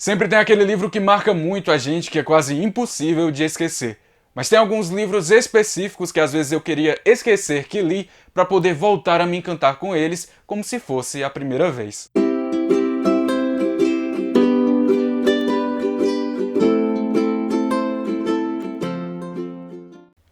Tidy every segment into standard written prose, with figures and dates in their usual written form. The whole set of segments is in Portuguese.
Sempre tem aquele livro que marca muito a gente, que é quase impossível de esquecer. Mas tem alguns livros específicos que às vezes eu queria esquecer que li para poder voltar a me encantar com eles como se fosse a primeira vez.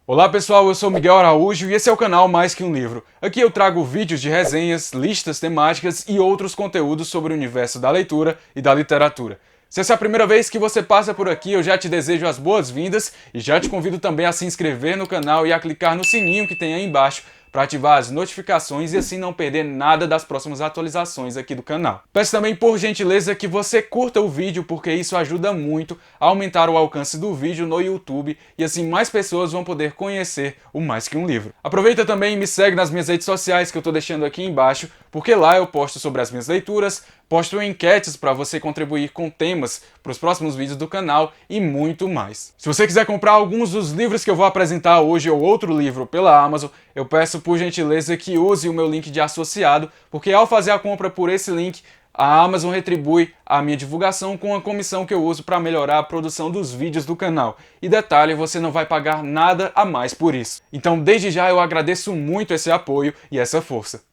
Olá pessoal, eu sou Miguel Araújo e esse é o canal Mais Que Um Livro. Aqui eu trago vídeos de resenhas, listas temáticas e outros conteúdos sobre o universo da leitura e da literatura. Se essa é a primeira vez que você passa por aqui, eu já te desejo as boas-vindas e já te convido também a se inscrever no canal e a clicar no sininho que tem aí embaixo para ativar as notificações e assim não perder nada das próximas atualizações aqui do canal. Peço também, por gentileza, que você curta o vídeo, porque isso ajuda muito a aumentar o alcance do vídeo no YouTube e assim mais pessoas vão poder conhecer o Mais Que Um Livro. Aproveita também e me segue nas minhas redes sociais que eu estou deixando aqui embaixo, porque lá eu posto sobre as minhas leituras, posto enquetes para você contribuir com temas para os próximos vídeos do canal e muito mais. Se você quiser comprar alguns dos livros que eu vou apresentar hoje ou outro livro pela Amazon, eu peço por gentileza que use o meu link de associado, porque ao fazer a compra por esse link, a Amazon retribui a minha divulgação com a comissão que eu uso para melhorar a produção dos vídeos do canal. E detalhe, você não vai pagar nada a mais por isso. Então desde já eu agradeço muito esse apoio e essa força.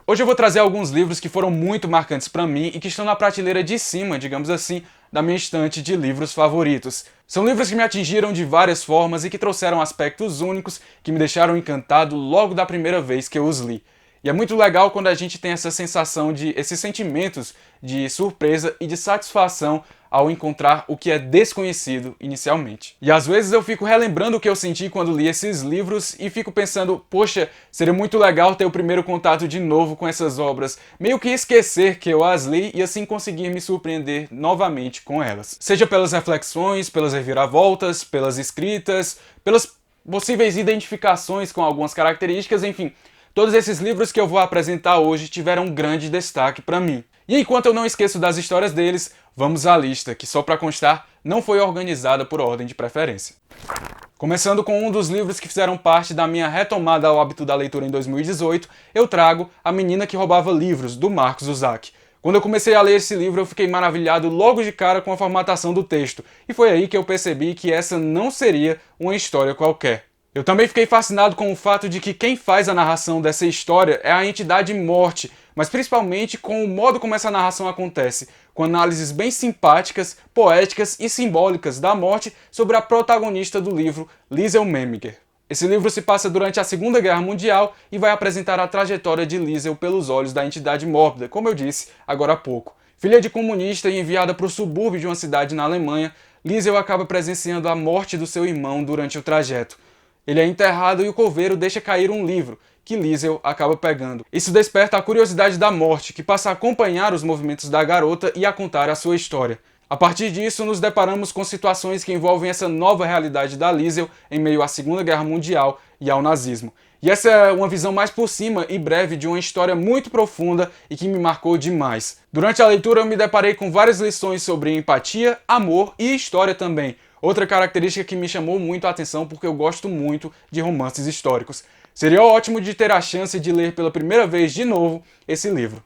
Hoje eu vou trazer alguns livros que foram muito marcantes para mim e que estão na prateleira de cima, digamos assim, da minha estante de livros favoritos. São livros que me atingiram de várias formas e que trouxeram aspectos únicos que me deixaram encantado logo da primeira vez que eu os li. E é muito legal quando a gente tem essa sensação esses sentimentos de surpresa e de satisfação ao encontrar o que é desconhecido inicialmente. E às vezes eu fico relembrando o que eu senti quando li esses livros e fico pensando, poxa, seria muito legal ter o primeiro contato de novo com essas obras, meio que esquecer que eu as li e assim conseguir me surpreender novamente com elas. Seja pelas reflexões, pelas reviravoltas, pelas escritas, pelas possíveis identificações com algumas características, enfim. Todos esses livros que eu vou apresentar hoje tiveram um grande destaque para mim. E enquanto eu não esqueço das histórias deles, vamos à lista, que só para constar, não foi organizada por ordem de preferência. Começando com um dos livros que fizeram parte da minha retomada ao hábito da leitura em 2018, eu trago A Menina que Roubava Livros, do Marcos Zusak. Quando eu comecei a ler esse livro, eu fiquei maravilhado logo de cara com a formatação do texto, e foi aí que eu percebi que essa não seria uma história qualquer. Eu também fiquei fascinado com o fato de que quem faz a narração dessa história é a entidade Morte, mas principalmente com o modo como essa narração acontece, com análises bem simpáticas, poéticas e simbólicas da morte sobre a protagonista do livro, Liesel Meminger. Esse livro se passa durante a Segunda Guerra Mundial e vai apresentar a trajetória de Liesel pelos olhos da entidade mórbida, como eu disse agora há pouco. Filha de comunista e enviada para o subúrbio de uma cidade na Alemanha, Liesel acaba presenciando a morte do seu irmão durante o trajeto. Ele é enterrado e o coveiro deixa cair um livro, que Liesel acaba pegando. Isso desperta a curiosidade da Morte, que passa a acompanhar os movimentos da garota e a contar a sua história. A partir disso, nos deparamos com situações que envolvem essa nova realidade da Liesel em meio à Segunda Guerra Mundial e ao nazismo. E essa é uma visão mais por cima e breve de uma história muito profunda e que me marcou demais. Durante a leitura eu me deparei com várias lições sobre empatia, amor e história também. Outra característica que me chamou muito a atenção porque eu gosto muito de romances históricos. Seria ótimo de ter a chance de ler pela primeira vez de novo esse livro.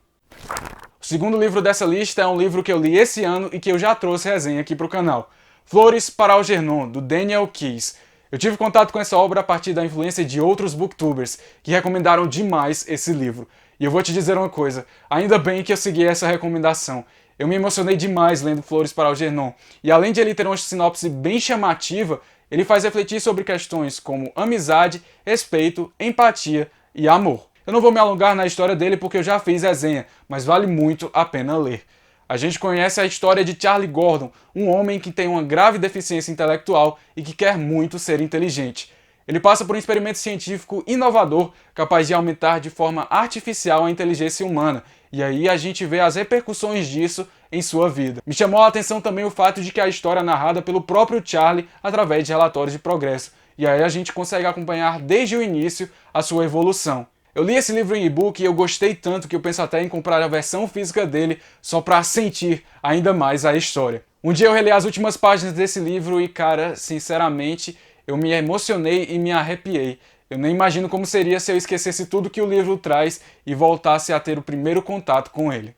O segundo livro dessa lista é um livro que eu li esse ano e que eu já trouxe resenha aqui para o canal. Flores para Algernon, do Daniel Keyes. Eu tive contato com essa obra a partir da influência de outros booktubers que recomendaram demais esse livro. E eu vou te dizer uma coisa, ainda bem que eu segui essa recomendação. Eu me emocionei demais lendo Flores para Algernon, e além de ele ter uma sinopse bem chamativa, ele faz refletir sobre questões como amizade, respeito, empatia e amor. Eu não vou me alongar na história dele porque eu já fiz resenha, mas vale muito a pena ler. A gente conhece a história de Charlie Gordon, um homem que tem uma grave deficiência intelectual e que quer muito ser inteligente. Ele passa por um experimento científico inovador, capaz de aumentar de forma artificial a inteligência humana, e aí a gente vê as repercussões disso em sua vida. Me chamou a atenção também o fato de que a história é narrada pelo próprio Charlie através de relatórios de progresso, e aí a gente consegue acompanhar desde o início a sua evolução. Eu li esse livro em e-book e eu gostei tanto que eu penso até em comprar a versão física dele só para sentir ainda mais a história. Um dia eu reli as últimas páginas desse livro e, cara, sinceramente, eu me emocionei e me arrepiei. Eu nem imagino como seria se eu esquecesse tudo que o livro traz e voltasse a ter o primeiro contato com ele.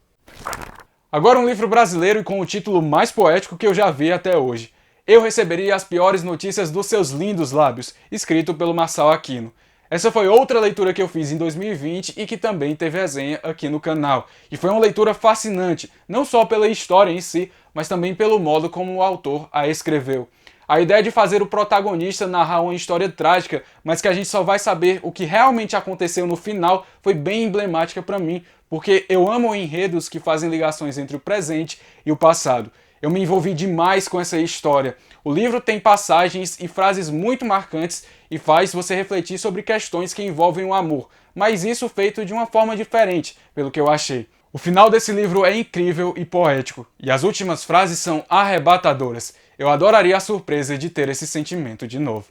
Agora um livro brasileiro e com o título mais poético que eu já vi até hoje. Eu receberia as piores notícias dos seus lindos lábios, escrito pelo Marçal Aquino. Essa foi outra leitura que eu fiz em 2020 e que também teve resenha aqui no canal. E foi uma leitura fascinante, não só pela história em si, mas também pelo modo como o autor a escreveu. A ideia de fazer o protagonista narrar uma história trágica, mas que a gente só vai saber o que realmente aconteceu no final, foi bem emblemática para mim, porque eu amo enredos que fazem ligações entre o presente e o passado. Eu me envolvi demais com essa história. O livro tem passagens e frases muito marcantes e faz você refletir sobre questões que envolvem o amor, mas isso feito de uma forma diferente, pelo que eu achei. O final desse livro é incrível e poético, e as últimas frases são arrebatadoras. Eu adoraria a surpresa de ter esse sentimento de novo.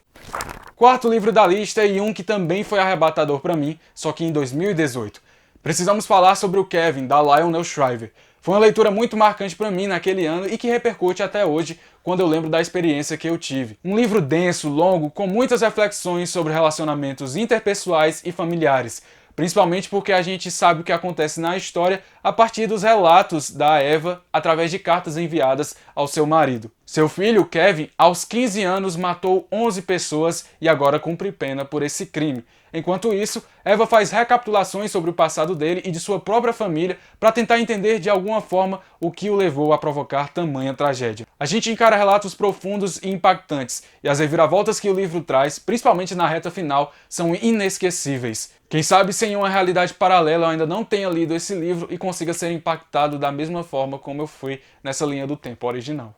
Quarto livro da lista e um que também foi arrebatador para mim, só que em 2018. Precisamos falar sobre o Kevin, da Lionel Shriver. Foi uma leitura muito marcante para mim naquele ano e que repercute até hoje quando eu lembro da experiência que eu tive. Um livro denso, longo, com muitas reflexões sobre relacionamentos interpessoais e familiares, principalmente porque a gente sabe o que acontece na história a partir dos relatos da Eva através de cartas enviadas ao seu marido. Seu filho, Kevin, aos 15 anos matou 11 pessoas e agora cumpre pena por esse crime. Enquanto isso, Eva faz recapitulações sobre o passado dele e de sua própria família para tentar entender de alguma forma o que o levou a provocar tamanha tragédia. A gente encara relatos profundos e impactantes, e as reviravoltas que o livro traz, principalmente na reta final, são inesquecíveis. Quem sabe sem uma realidade paralela eu ainda não tenha lido esse livro e consiga ser impactado da mesma forma como eu fui nessa linha do tempo original.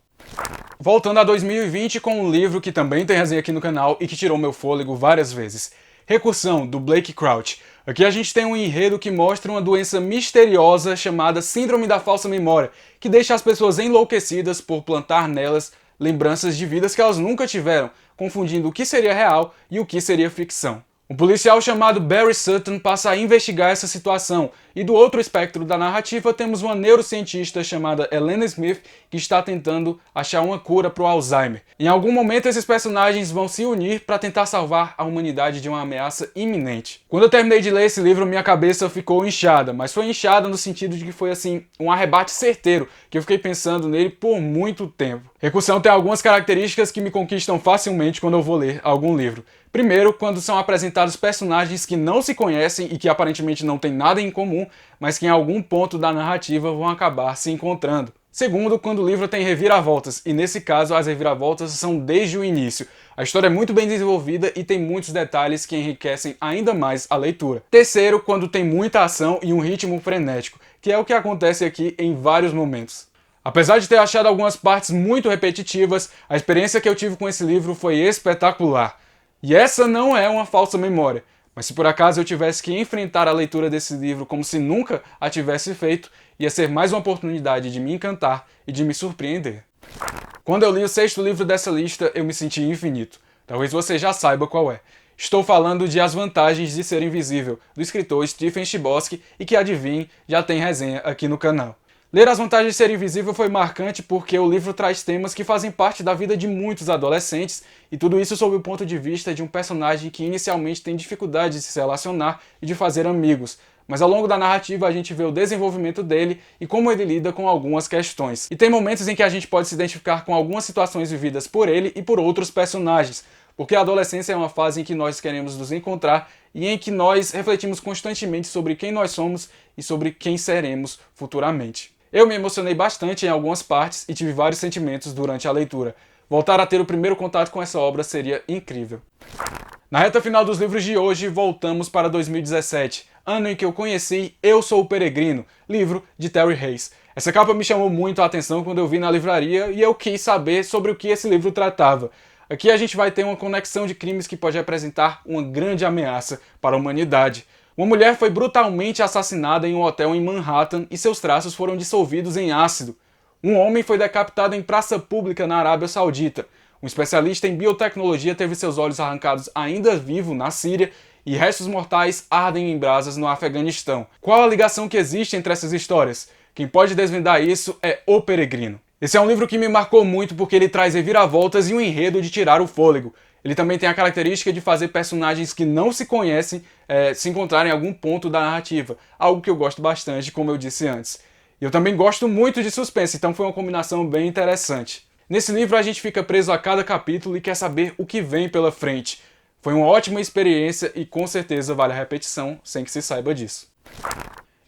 Voltando a 2020 com um livro que também tem resenha aqui no canal e que tirou meu fôlego várias vezes. Recursão, do Blake Crouch. Aqui a gente tem um enredo que mostra uma doença misteriosa chamada Síndrome da Falsa Memória, que deixa as pessoas enlouquecidas por plantar nelas lembranças de vidas que elas nunca tiveram, confundindo o que seria real e o que seria ficção. Um policial chamado Barry Sutton passa a investigar essa situação, e do outro espectro da narrativa temos uma neurocientista chamada Helena Smith que está tentando achar uma cura para o Alzheimer. Em algum momento esses personagens vão se unir para tentar salvar a humanidade de uma ameaça iminente. Quando eu terminei de ler esse livro, minha cabeça ficou inchada, mas foi inchada no sentido de que foi assim, um arrebate certeiro, que eu fiquei pensando nele por muito tempo. Recursão tem algumas características que me conquistam facilmente quando eu vou ler algum livro. Primeiro, quando são apresentados personagens que não se conhecem e que aparentemente não têm nada em comum, mas que em algum ponto da narrativa vão acabar se encontrando. Segundo, quando o livro tem reviravoltas, e nesse caso as reviravoltas são desde o início. A história é muito bem desenvolvida e tem muitos detalhes que enriquecem ainda mais a leitura. Terceiro, quando tem muita ação e um ritmo frenético, que é o que acontece aqui em vários momentos. Apesar de ter achado algumas partes muito repetitivas, a experiência que eu tive com esse livro foi espetacular. E essa não é uma falsa memória, mas se por acaso eu tivesse que enfrentar a leitura desse livro como se nunca a tivesse feito, ia ser mais uma oportunidade de me encantar e de me surpreender. Quando eu li o sexto livro dessa lista, eu me senti infinito. Talvez você já saiba qual é. Estou falando de As Vantagens de Ser Invisível, do escritor Stephen Chbosky, e que, adivinhe, já tem resenha aqui no canal. Ler As Vantagens de Ser Invisível foi marcante porque o livro traz temas que fazem parte da vida de muitos adolescentes, e tudo isso sob o ponto de vista de um personagem que inicialmente tem dificuldade de se relacionar e de fazer amigos, mas ao longo da narrativa a gente vê o desenvolvimento dele e como ele lida com algumas questões. E tem momentos em que a gente pode se identificar com algumas situações vividas por ele e por outros personagens, porque a adolescência é uma fase em que nós queremos nos encontrar e em que nós refletimos constantemente sobre quem nós somos e sobre quem seremos futuramente. Eu me emocionei bastante em algumas partes e tive vários sentimentos durante a leitura. Voltar a ter o primeiro contato com essa obra seria incrível. Na reta final dos livros de hoje, voltamos para 2017, ano em que eu conheci Eu Sou o Peregrino, livro de Terry Hayes. Essa capa me chamou muito a atenção quando eu vi na livraria e eu quis saber sobre o que esse livro tratava. Aqui a gente vai ter uma conexão de crimes que pode representar uma grande ameaça para a humanidade. Uma mulher foi brutalmente assassinada em um hotel em Manhattan e seus traços foram dissolvidos em ácido. Um homem foi decapitado em praça pública na Arábia Saudita. Um especialista em biotecnologia teve seus olhos arrancados ainda vivo na Síria e restos mortais ardem em brasas no Afeganistão. Qual a ligação que existe entre essas histórias? Quem pode desvendar isso é O Peregrino. Esse é um livro que me marcou muito porque ele traz reviravoltas e um enredo de tirar o fôlego. Ele também tem a característica de fazer personagens que não se conhecem se encontrarem em algum ponto da narrativa, algo que eu gosto bastante, como eu disse antes. E eu também gosto muito de suspense, então foi uma combinação bem interessante. Nesse livro a gente fica preso a cada capítulo e quer saber o que vem pela frente. Foi uma ótima experiência e com certeza vale a repetição, sem que se saiba disso.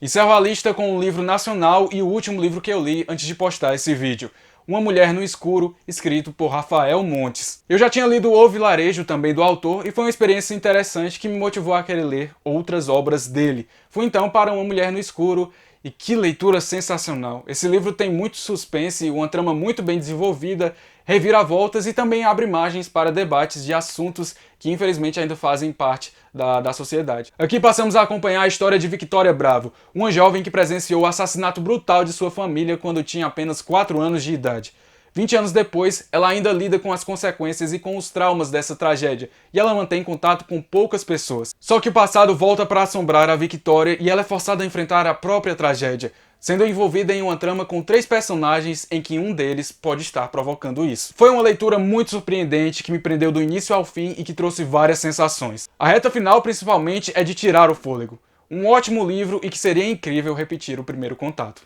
Encerro a lista com um livro nacional e o último livro que eu li antes de postar esse vídeo. Uma Mulher no Escuro, escrito por Rafael Montes. Eu já tinha lido O Vilarejo, também do autor, e foi uma experiência interessante que me motivou a querer ler outras obras dele. Fui então para Uma Mulher no Escuro, e que leitura sensacional! Esse livro tem muito suspense, uma trama muito bem desenvolvida, reviravoltas e também abre margens para debates de assuntos que infelizmente ainda fazem parte da sociedade. Aqui passamos a acompanhar a história de Victoria Bravo, uma jovem que presenciou o assassinato brutal de sua família quando tinha apenas 4 anos de idade. 20 anos depois, ela ainda lida com as consequências e com os traumas dessa tragédia, e ela mantém contato com poucas pessoas. Só que o passado volta para assombrar a Victoria e ela é forçada a enfrentar a própria tragédia, sendo envolvida em uma trama com 3 personagens em que um deles pode estar provocando isso. Foi uma leitura muito surpreendente que me prendeu do início ao fim e que trouxe várias sensações. A reta final, principalmente, é de tirar o fôlego. Um ótimo livro e que seria incrível repetir o primeiro contato.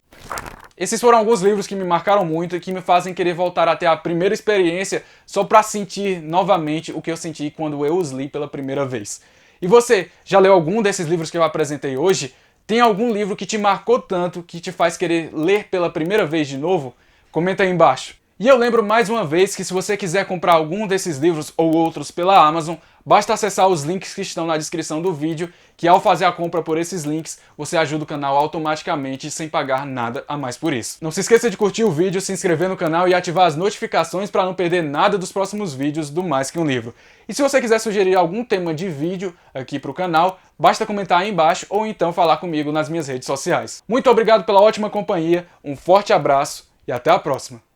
Esses foram alguns livros que me marcaram muito e que me fazem querer voltar a ter a primeira experiência só para sentir novamente o que eu senti quando eu os li pela primeira vez. E você, já leu algum desses livros que eu apresentei hoje? Tem algum livro que te marcou tanto que te faz querer ler pela primeira vez de novo? Comenta aí embaixo. E eu lembro mais uma vez que se você quiser comprar algum desses livros ou outros pela Amazon, basta acessar os links que estão na descrição do vídeo, que ao fazer a compra por esses links, você ajuda o canal automaticamente sem pagar nada a mais por isso. Não se esqueça de curtir o vídeo, se inscrever no canal e ativar as notificações para não perder nada dos próximos vídeos do Mais Que Um Livro. E se você quiser sugerir algum tema de vídeo aqui para o canal, basta comentar aí embaixo ou então falar comigo nas minhas redes sociais. Muito obrigado pela ótima companhia, um forte abraço e até a próxima!